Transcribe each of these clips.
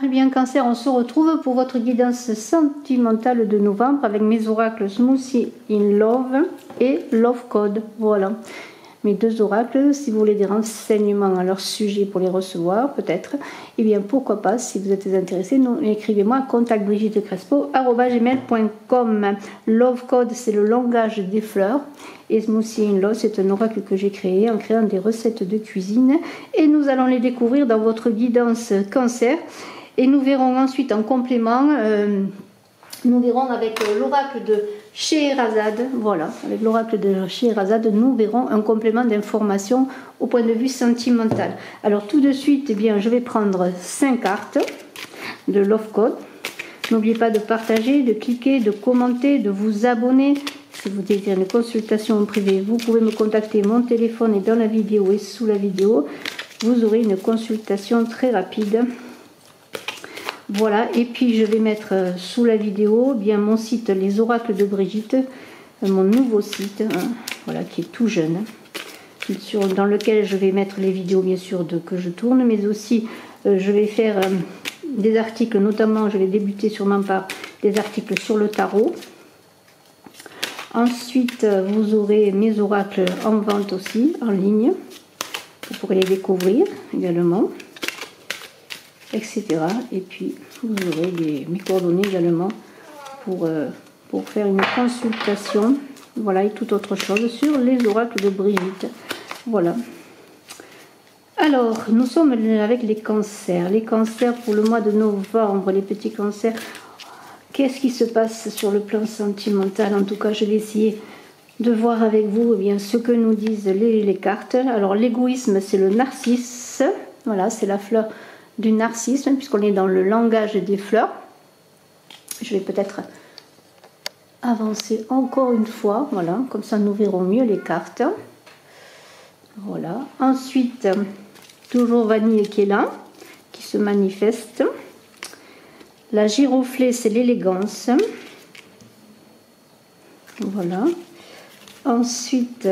Eh bien, Cancer, on se retrouve pour votre guidance sentimentale de novembre avec mes oracles Smoothie in Love et Love Code. Voilà, mes deux oracles. Si vous voulez des renseignements à leur sujet pour les recevoir, peut-être, eh bien, pourquoi pas, si vous êtes intéressé, écrivez-moi à contactbrigitecrespo@gmail.com. Love Code, c'est le langage des fleurs. Et Smoothie in Love, c'est un oracle que j'ai créé en créant des recettes de cuisine. Et nous allons les découvrir dans votre guidance Cancer. Et nous verrons ensuite en complément, nous verrons avec l'oracle de Scheherazade. Voilà, avec l'oracle de Scheherazade, nous verrons un complément d'information au point de vue sentimental. Alors tout de suite, eh bien, je vais prendre 5 cartes de Love Code. N'oubliez pas de partager, de cliquer, de commenter, de vous abonner. Si vous désirez une consultation en privé, vous pouvez me contacter. Mon téléphone est dans la vidéo et sous la vidéo. Vous aurez une consultation très rapide. Voilà, et puis je vais mettre sous la vidéo bien mon site Les Oracles de Brigitte, mon nouveau site, voilà, qui est tout jeune, dans lequel je vais mettre les vidéos bien sûr que je tourne, mais aussi je vais faire des articles, notamment je vais débuter sûrement par des articles sur le tarot. Ensuite vous aurez mes oracles en vente aussi, en ligne, vous pourrez les découvrir également, etc. Et puis vous aurez mes coordonnées également pour faire une consultation, voilà, et toute autre chose sur les oracles de Brigitte. Voilà. Alors nous sommes avec les cancers. Les cancers pour le mois de novembre, les petits cancers. Qu'est-ce qui se passe sur le plan sentimental? En tout cas, je vais essayer de voir avec vous, eh bien, ce que nous disent les cartes. Alors l'égoïsme, c'est le narcisse. Voilà, c'est la fleur du narcisse, puisqu'on est dans le langage des fleurs. Je vais peut-être avancer encore une fois, voilà, comme ça nous verrons mieux les cartes. Voilà. Ensuite, toujours vanille qui est là, qui se manifeste. La giroflée, c'est l'élégance. Voilà. Ensuite,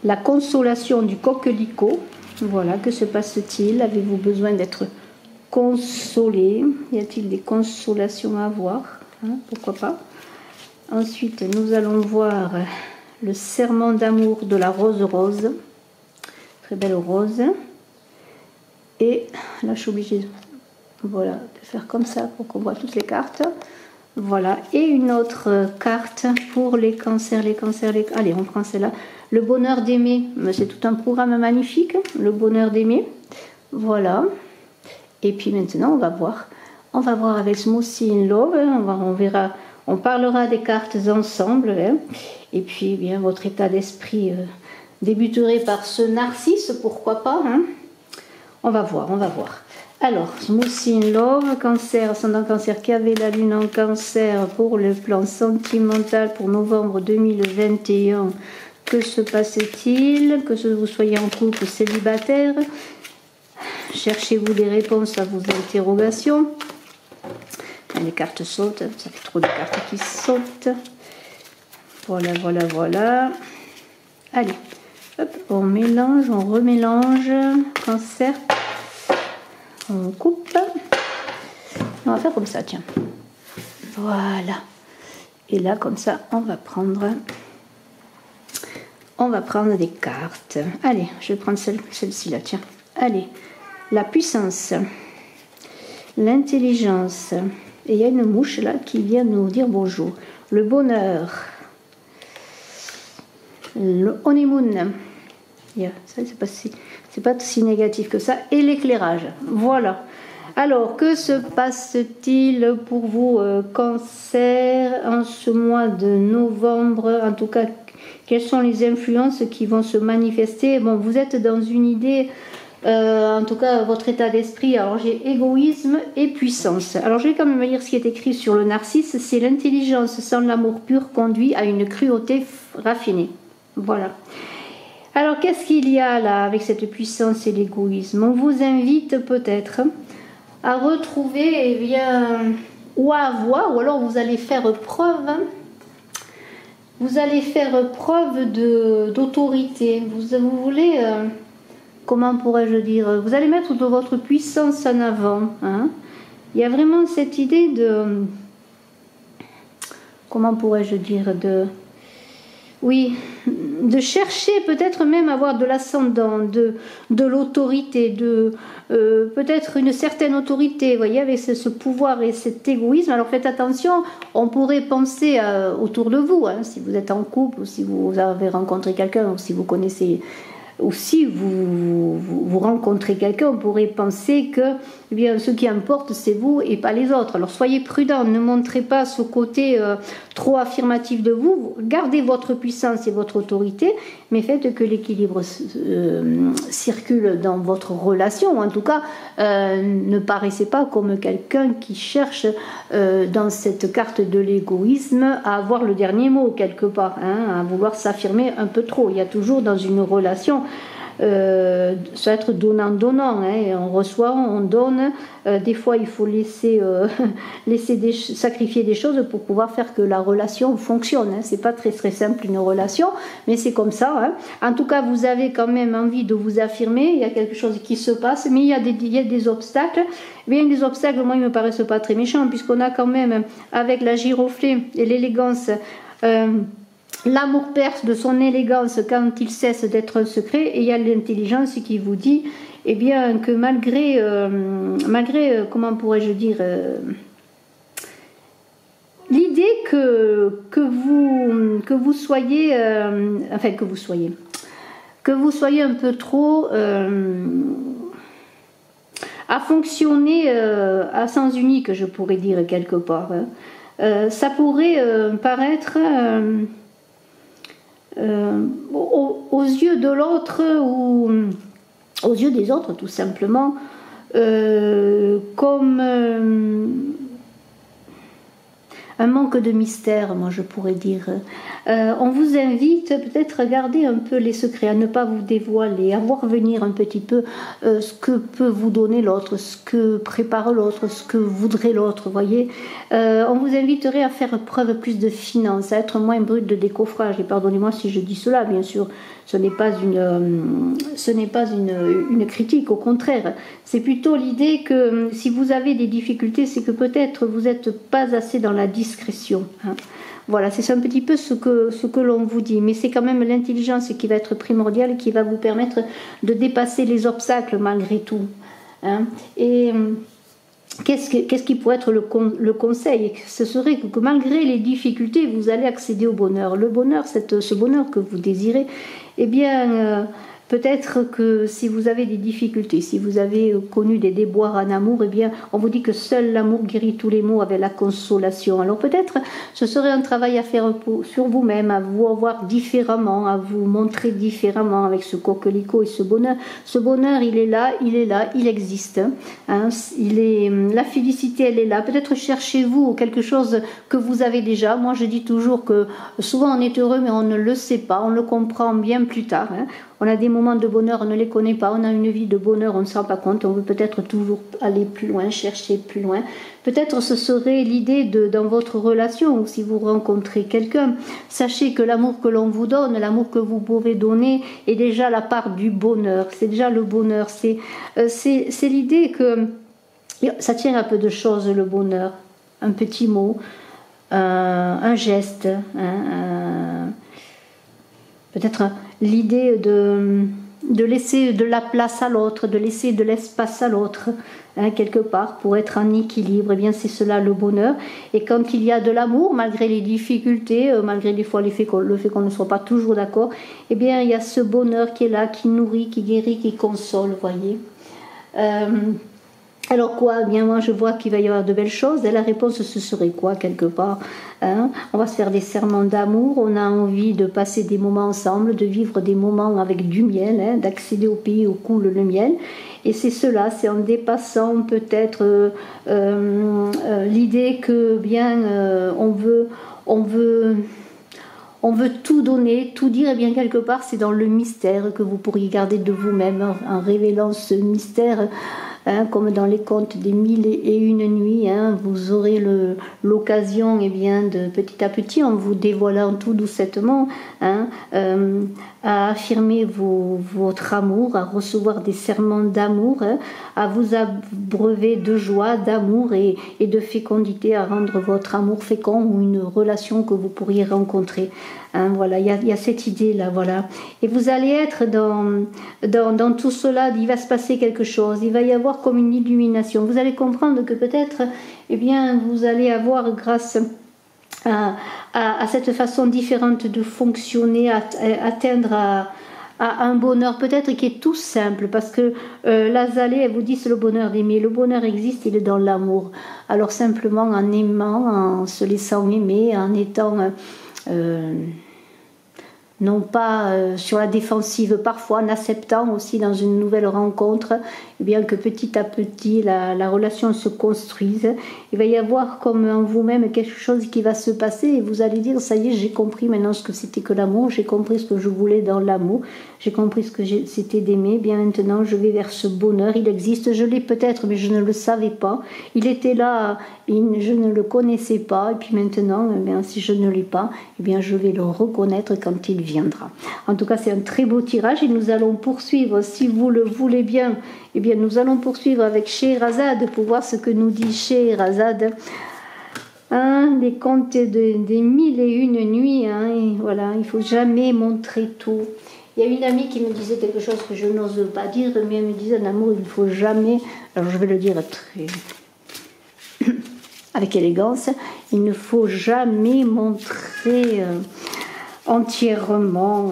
la consolation du coquelicot. Voilà, que se passe-t-il? Avez-vous besoin d'être consolé? Y a-t-il des consolations à avoir? Pourquoi pas? Ensuite, nous allons voir le serment d'amour de la rose rose. Très belle rose. Et là, je suis obligée, voilà, de faire comme ça pour qu'on voit toutes les cartes. Voilà, et une autre carte pour les cancers, Allez, on prend celle-là. Le bonheur d'aimer, c'est tout un programme magnifique, le bonheur d'aimer. Voilà. Et puis maintenant, on va voir avec Smoothie in Love, on verra, on parlera des cartes ensemble. Hein. Et puis, bien, votre état d'esprit débuterait par ce narcisse, pourquoi pas. Hein. On va voir. Alors, Smoothie in Love, cancer, ascendant cancer, qui avait la lune en cancer pour le plan sentimental pour novembre 2021. Que se passe-t-il? Que vous soyez en couple, célibataire? Cherchez-vous des réponses à vos interrogations? Les cartes sautent, ça fait trop de cartes qui sautent. Voilà. Allez, hop, on mélange, on remélange. Cancer. On coupe. On va faire comme ça, tiens. Voilà. Et là, comme ça, on va prendre des cartes. Allez, je vais prendre celle-ci là, tiens. Allez, la puissance, l'intelligence. Et il y a une mouche là qui vient nous dire bonjour. Le bonheur. Le honeymoon. Ça, c'est pas si négatif que ça. Et l'éclairage. Voilà. Alors, que se passe-t-il pour vous, cancer, en ce mois de novembre? En tout cas, quelles sont les influences qui vont se manifester? Bon, vous êtes dans une idée, en tout cas, votre état d'esprit. Alors, j'ai égoïsme et puissance. Alors, je vais quand même lire ce qui est écrit sur le narcisse. C'est l'intelligence sans l'amour pur conduit à une cruauté raffinée. Voilà. Alors, qu'est-ce qu'il y a là avec cette puissance et l'égoïsme? On vous invite peut-être à retrouver, eh bien, ou à avoir, ou alors vous allez faire preuve, d'autorité. Vous voulez comment pourrais-je dire, vous allez mettre de votre puissance en avant. Hein. Il y a vraiment cette idée de, comment pourrais-je dire, oui, de chercher peut-être même à avoir de l'ascendant, de l'autorité, peut-être une certaine autorité, vous voyez, avec ce pouvoir et cet égoïsme. Alors faites attention, on pourrait penser autour de vous, hein, si vous êtes en couple, ou si vous avez rencontré quelqu'un, ou si vous connaissez, ou si vous rencontrez quelqu'un, on pourrait penser que eh bien, ce qui importe, c'est vous et pas les autres. Alors soyez prudents, ne montrez pas ce côté trop affirmatif de vous, gardez votre puissance et votre autorité, mais faites que l'équilibre circule dans votre relation. En tout cas, ne paraissez pas comme quelqu'un qui cherche dans cette carte de l'égoïsme à avoir le dernier mot quelque part, hein, à vouloir s'affirmer un peu trop. Il y a toujours dans une relation ça va être donnant-donnant, hein, on reçoit, on donne, des fois il faut laisser sacrifier des choses pour pouvoir faire que la relation fonctionne, hein. C'est pas très simple une relation, mais c'est comme ça, hein. En tout cas vous avez quand même envie de vous affirmer, il y a quelque chose qui se passe, mais il y a des obstacles. Bien des obstacles, moi ils me paraissent pas très méchants, puisqu'on a quand même avec la giroflée et l'élégance l'amour perce de son élégance quand il cesse d'être un secret, et il y a l'intelligence qui vous dit eh bien, que malgré comment pourrais-je dire, l'idée que vous soyez, que vous soyez un peu trop à fonctionner à sens unique, je pourrais dire quelque part. Ça pourrait paraître aux yeux de l'autre ou aux yeux des autres tout simplement comme un manque de mystère, moi je pourrais dire. On vous invite peut-être à garder un peu les secrets, à ne pas vous dévoiler, à voir venir un petit peu ce que peut vous donner l'autre, ce que prépare l'autre, ce que voudrait l'autre, voyez. On vous inviterait à faire preuve plus de finance, à être moins brut de décoffrage. Et pardonnez-moi si je dis cela, bien sûr, ce n'est pas une critique, au contraire. C'est plutôt l'idée que si vous avez des difficultés, c'est que peut-être vous n'êtes pas assez dans la discrétion, hein. Voilà, c'est un petit peu ce que l'on vous dit, mais c'est quand même l'intelligence qui va être primordiale, qui va vous permettre de dépasser les obstacles malgré tout, hein. Et qu'est-ce qui pourrait être le conseil? Ce serait que malgré les difficultés, vous allez accéder au bonheur. Le bonheur, ce bonheur que vous désirez, eh bien, peut-être que si vous avez des difficultés, si vous avez connu des déboires en amour, eh bien, on vous dit que seul l'amour guérit tous les maux avec la consolation. Alors peut-être ce serait un travail à faire sur vous-même, à vous voir différemment, à vous montrer différemment avec ce coquelicot et ce bonheur. Ce bonheur, il est là, il existe, hein. La félicité, elle est là. Peut-être cherchez-vous quelque chose que vous avez déjà. Moi, je dis toujours que souvent on est heureux, mais on ne le sait pas, on le comprend bien plus tard, hein. On a des moments de bonheur, on ne les connaît pas. On a une vie de bonheur, on ne se rend pas compte. On veut peut-être toujours aller plus loin, chercher plus loin. Peut-être ce serait l'idée dans votre relation, ou si vous rencontrez quelqu'un, sachez que l'amour que l'on vous donne, l'amour que vous pouvez donner, est déjà la part du bonheur. C'est déjà le bonheur. C'est l'idée que ça tient à peu de choses, le bonheur. Un petit mot, un geste, peut-être l'idée de laisser de la place à l'autre, de laisser de l'espace à l'autre, hein, quelque part, pour être en équilibre. Eh bien, c'est cela le bonheur. Et quand il y a de l'amour, malgré les difficultés, malgré des fois le fait qu'on ne soit pas toujours d'accord, eh bien, il y a ce bonheur qui est là, qui nourrit, qui guérit, qui console, voyez. Alors quoi? Eh bien, moi je vois qu'il va y avoir de belles choses. Et la réponse, ce serait quoi quelque part, hein? On va se faire des serments d'amour. On a envie de passer des moments ensemble, de vivre des moments avec du miel, hein, d'accéder au pays où coule le miel. Et c'est cela, c'est en dépassant peut-être l'idée que bien on veut tout donner, tout dire, et bien quelque part c'est dans le mystère que vous pourriez garder de vous-même, en révélant ce mystère hein, comme dans les contes des 1001 nuits, hein, vous aurez l'occasion, eh bien, de petit à petit, en vous dévoilant tout doucettement, hein, à affirmer votre amour, à recevoir des serments d'amour, hein, à vous abreuver de joie, d'amour et de fécondité, à rendre votre amour fécond ou une relation que vous pourriez rencontrer. Hein, voilà, il y a cette idée-là, voilà. Et vous allez être dans tout cela, il va se passer quelque chose, il va y avoir comme une illumination. Vous allez comprendre que peut-être, eh bien, vous allez avoir grâce à cette façon différente de fonctionner, atteindre à un bonheur peut-être qui est tout simple, parce que l'Azalée, elle vous dit c'est le bonheur d'aimer. Le bonheur existe, il est dans l'amour. Alors simplement en aimant, en se laissant aimer, en étant non pas sur la défensive parfois, en acceptant aussi dans une nouvelle rencontre, eh bien que petit à petit la relation se construise. Il va y avoir comme en vous-même quelque chose qui va se passer et vous allez dire ça y est, j'ai compris maintenant ce que c'était que l'amour, j'ai compris ce que je voulais dans l'amour, j'ai compris ce que c'était d'aimer, bien maintenant je vais vers ce bonheur, il existe, je l'ai peut-être mais je ne le savais pas, il était là, je ne le connaissais pas et puis maintenant eh bien, si je ne l'ai pas, eh bien, je vais le reconnaître quand il viendra. En tout cas c'est un très beau tirage et nous allons poursuivre, si vous le voulez bien, eh bien, nous allons poursuivre avec Scheherazade pour voir ce que nous dit Scheherazade. Hein, les contes des 1001 nuits. Hein, et voilà, il ne faut jamais montrer tout. Il y a une amie qui me disait quelque chose que je n'ose pas dire, mais elle me disait en amour, il ne faut jamais. Alors je vais le dire très avec élégance. Il ne faut jamais montrer entièrement.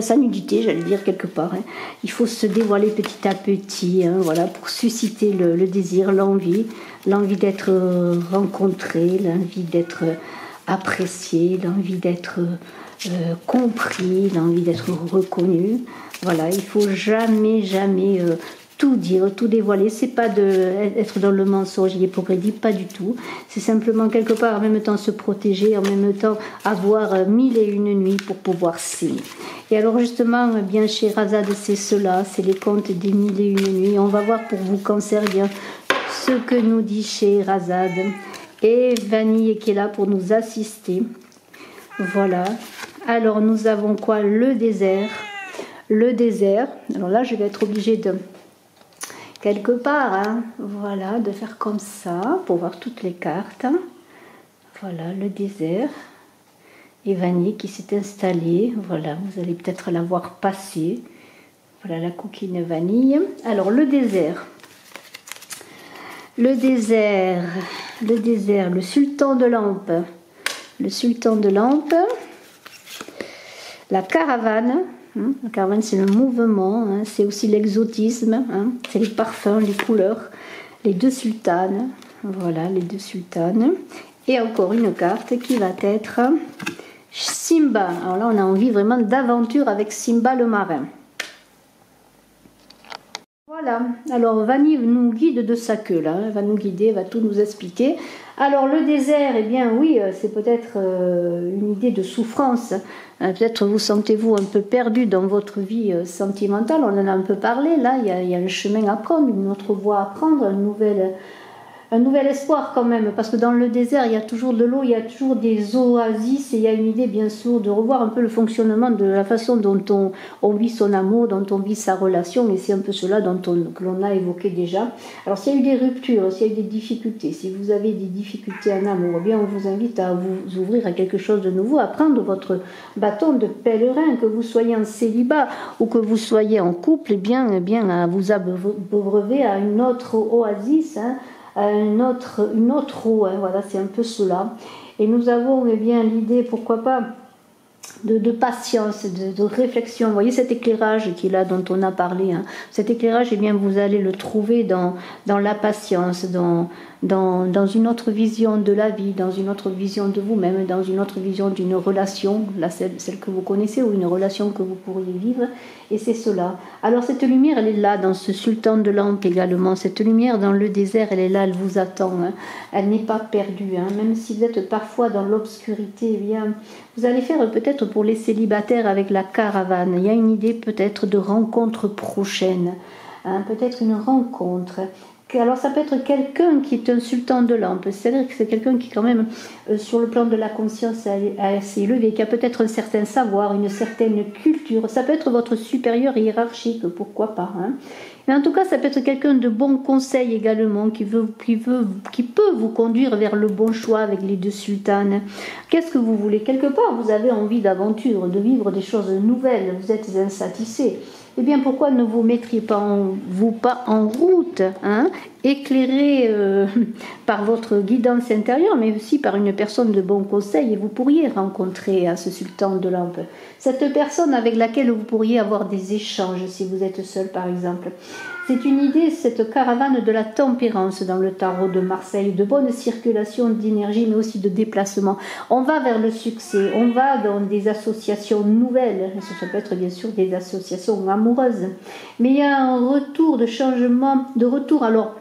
Sa nudité, j'allais dire quelque part. Hein. Il faut se dévoiler petit à petit, hein, voilà, pour susciter le désir, l'envie d'être rencontré, l'envie d'être apprécié, l'envie d'être compris, l'envie d'être reconnu. Voilà, il faut jamais tout dire, tout dévoiler. C'est pas être dans le mensonge, l'hypocrisie, pas du tout. C'est simplement quelque part en même temps se protéger, en même temps avoir 1001 nuits pour pouvoir s'aimer. Et alors justement, bien Scheherazade, c'est cela, c'est les contes des 1001 nuits. On va voir pour vous Cancer bien ce que nous dit Scheherazade. Et Vanille qui est là pour nous assister. Voilà. Alors nous avons quoi? Le désert. Le désert. Alors là, je vais être obligée de quelque part, hein, voilà, de faire comme ça pour voir toutes les cartes. Voilà, le désert. Et Vanille qui s'est installée. Voilà, vous allez peut-être la voir passer. Voilà la coquine Vanille. Alors, le désert. Le désert. Le désert. Le sultan de lampe. Le sultan de lampe. La caravane. La caravane, c'est le mouvement, hein, c'est aussi l'exotisme, hein, c'est les parfums, les couleurs, les deux sultanes, voilà, les deux sultanes. Et encore une carte qui va être Simba. Alors là, on a envie vraiment d'aventure avec Simba le marin. Voilà, alors Vanille nous guide de sa queue, là, elle va nous guider, elle va tout nous expliquer. Alors le désert, eh bien oui, c'est peut-être une idée de souffrance. Peut-être vous sentez-vous un peu perdu dans votre vie sentimentale, on en a un peu parlé, là, il y a un chemin à prendre, une autre voie à prendre, un nouvel espoir quand même, parce que dans le désert, il y a toujours de l'eau, il y a toujours des oasis, et il y a une idée bien sûr de revoir un peu le fonctionnement de la façon dont on vit son amour, dont on vit sa relation, et c'est un peu cela que l'on a évoqué déjà. Alors s'il y a eu des ruptures, s'il y a eu des difficultés, si vous avez des difficultés en amour, eh bien on vous invite à vous ouvrir à quelque chose de nouveau, à prendre votre bâton de pèlerin, que vous soyez en célibat ou que vous soyez en couple, eh bien à vous abreuver à une autre oasis, hein, une autre eau, hein, voilà, c'est un peu cela. Et nous avons eh bien l'idée, pourquoi pas, de patience, de réflexion. Vous voyez cet éclairage qui est là, dont on a parlé, hein. Cet éclairage, eh bien, vous allez le trouver dans la patience, dans une autre vision de la vie, dans une autre vision de vous-même, dans une autre vision d'une relation, là, celle que vous connaissez, ou une relation que vous pourriez vivre, et c'est cela. Alors cette lumière, elle est là, dans ce sultan de lampe également, cette lumière dans le désert, elle est là, elle vous attend, hein. Elle n'est pas perdue, hein. Même si vous êtes parfois dans l'obscurité, eh bien, vous allez faire peut-être pour les célibataires avec la caravane, il y a une idée peut-être de rencontre prochaine, hein, peut-être une rencontre. Alors ça peut être quelqu'un qui est un sultan de lampe, c'est-à-dire que c'est quelqu'un qui quand même, sur le plan de la conscience, est assez élevé, qui a peut-être un certain savoir, une certaine culture. Ça peut être votre supérieur hiérarchique, pourquoi pas. Hein. Mais en tout cas, ça peut être quelqu'un de bon conseil également, qui peut vous conduire vers le bon choix avec les deux sultanes. Qu'est-ce que vous voulez? Quelque part, vous avez envie d'aventure, de vivre des choses nouvelles, vous êtes insatisfait. Eh bien, pourquoi ne vous mettriez pas en route, hein, éclairé par votre guidance intérieure, mais aussi par une personne de bon conseil, et vous pourriez rencontrer ce sultan de lampe. Cette personne avec laquelle vous pourriez avoir des échanges si vous êtes seul, par exemple. C'est une idée, cette caravane de la tempérance dans le tarot de Marseille, de bonne circulation d'énergie, mais aussi de déplacement. On va vers le succès, on va dans des associations nouvelles, ça peut être bien sûr des associations amoureuses, mais il y a un retour de changement, de retour alors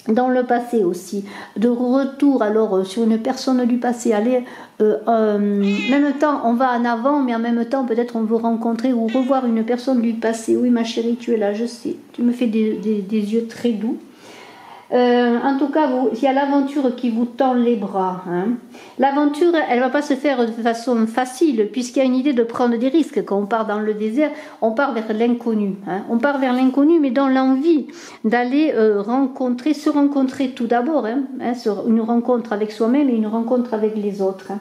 dans le passé aussi, de retour alors sur une personne du passé, aller en même temps on va en avant, mais en même temps peut-être on veut rencontrer ou revoir une personne du passé. Oui ma chérie, tu es là, je sais, tu me fais des yeux très doux. En tout cas, il y a l'aventure qui vous tend les bras. Hein. L'aventure, elle ne va pas se faire de façon facile, puisqu'il y a une idée de prendre des risques. Quand on part dans le désert, on part vers l'inconnu. Hein. On part vers l'inconnu, mais dans l'envie d'aller se rencontrer tout d'abord. Hein, une rencontre avec soi-même et une rencontre avec les autres. Hein.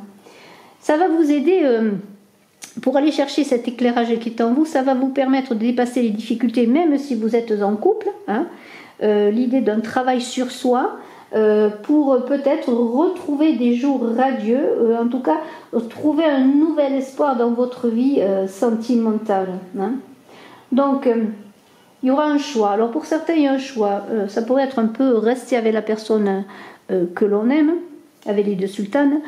Ça va vous aider... pour aller chercher cet éclairage qui est en vous, ça va vous permettre de dépasser les difficultés, même si vous êtes en couple. Hein. L'idée d'un travail sur soi pour peut-être retrouver des jours radieux, en tout cas trouver un nouvel espoir dans votre vie sentimentale. Hein. Donc il y aura un choix. Alors pour certains il y a un choix, ça pourrait être un peu rester avec la personne que l'on aime, avec les deux sultanes,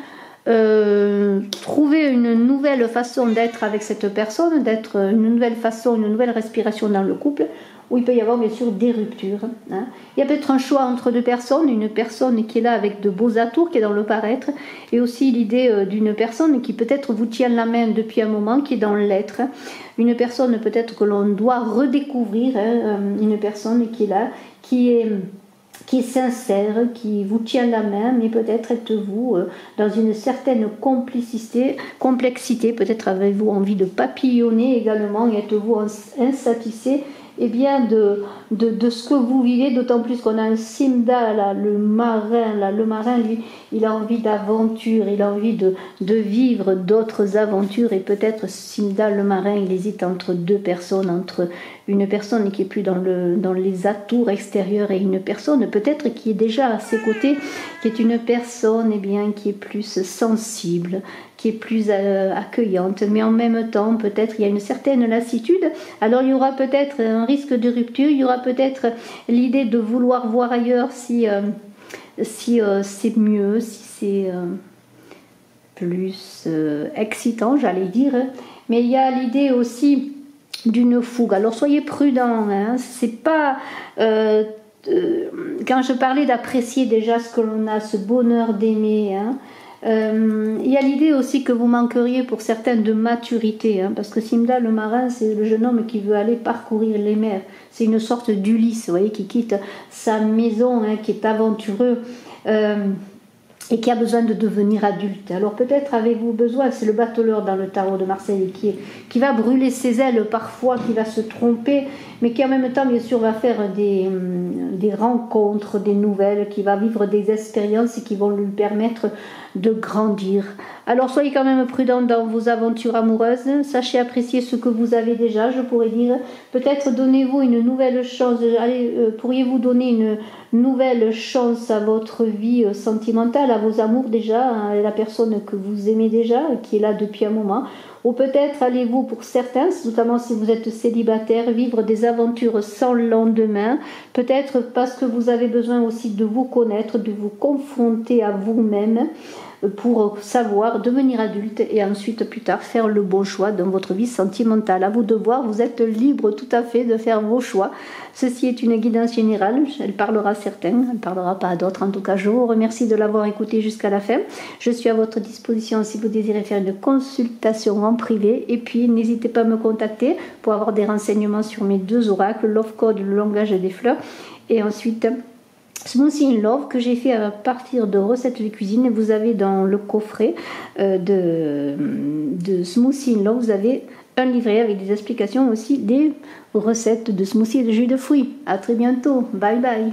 trouver une nouvelle façon d'être avec cette personne, d'être une nouvelle façon, une nouvelle respiration dans le couple, où il peut y avoir bien sûr des ruptures. Hein. Il y a peut-être un choix entre deux personnes, une personne qui est là avec de beaux atours, qui est dans le paraître, et aussi l'idée d'une personne qui peut-être vous tient la main depuis un moment, qui est dans l'être, une personne peut-être que l'on doit redécouvrir, hein, une personne qui est là, qui est sincère, qui vous tient la main, mais peut-être êtes-vous dans une certaine complexité, peut-être avez-vous envie de papillonner également, et êtes-vous insatisfait bien de ce que vous vivez, d'autant plus qu'on a un Simda, là, le marin, lui, il a envie d'aventure, il a envie de vivre d'autres aventures, et peut-être Simda, le marin, il hésite entre deux personnes, entre une personne qui est plus dans les atours extérieurs et une personne peut-être qui est déjà à ses côtés, qui est une personne qui est plus sensible, qui est plus accueillante, mais en même temps peut-être il y a une certaine lassitude. Alors il y aura peut-être un risque de rupture, il y aura peut-être l'idée de vouloir voir ailleurs si c'est mieux, si c'est plus excitant, j'allais dire, mais il y a l'idée aussi d'une fougue. Alors soyez prudents, hein. C'est pas quand je parlais d'apprécier déjà ce que l'on a, ce bonheur d'aimer, hein, il y a l'idée aussi que vous manqueriez pour certains de maturité, hein, parce que Simda le marin, c'est le jeune homme qui veut aller parcourir les mers, c'est une sorte d'Ulysse, vous voyez, qui quitte sa maison, hein, qui est aventureux, et qui a besoin de devenir adulte. Alors peut-être avez-vous besoin, c'est le bateleur dans le tarot de Marseille qui va brûler ses ailes parfois, qui va se tromper, mais qui en même temps bien sûr va faire des rencontres, des nouvelles, qui va vivre des expériences qui vont lui permettre de grandir. Alors soyez quand même prudents dans vos aventures amoureuses, sachez apprécier ce que vous avez déjà, je pourrais dire, peut-être donnez-vous une nouvelle chance, pourriez-vous donner une nouvelle chance à votre vie sentimentale, à vos amours déjà, à la personne que vous aimez déjà, qui est là depuis un moment, ou peut-être allez-vous pour certains, notamment si vous êtes célibataire, vivre des aventures sans lendemain, peut-être parce que vous avez besoin aussi de vous connaître, de vous confronter à vous-même, pour savoir devenir adulte et ensuite plus tard faire le bon choix dans votre vie sentimentale. À vous de voir, vous êtes libre tout à fait de faire vos choix. Ceci est une guidance générale, elle parlera à certains, elle ne parlera pas à d'autres. En tout cas, je vous remercie de l'avoir écouté jusqu'à la fin. Je suis à votre disposition si vous désirez faire une consultation en privé. Et puis, n'hésitez pas à me contacter pour avoir des renseignements sur mes 2 oracles, Love Code, le langage des fleurs. Et ensuite, Smoothie in Love que j'ai fait à partir de recettes de cuisine. Vous avez dans le coffret de Smoothie in Love, vous avez un livret avec des explications aussi des recettes de smoothie et de jus de fruits. À très bientôt. Bye bye.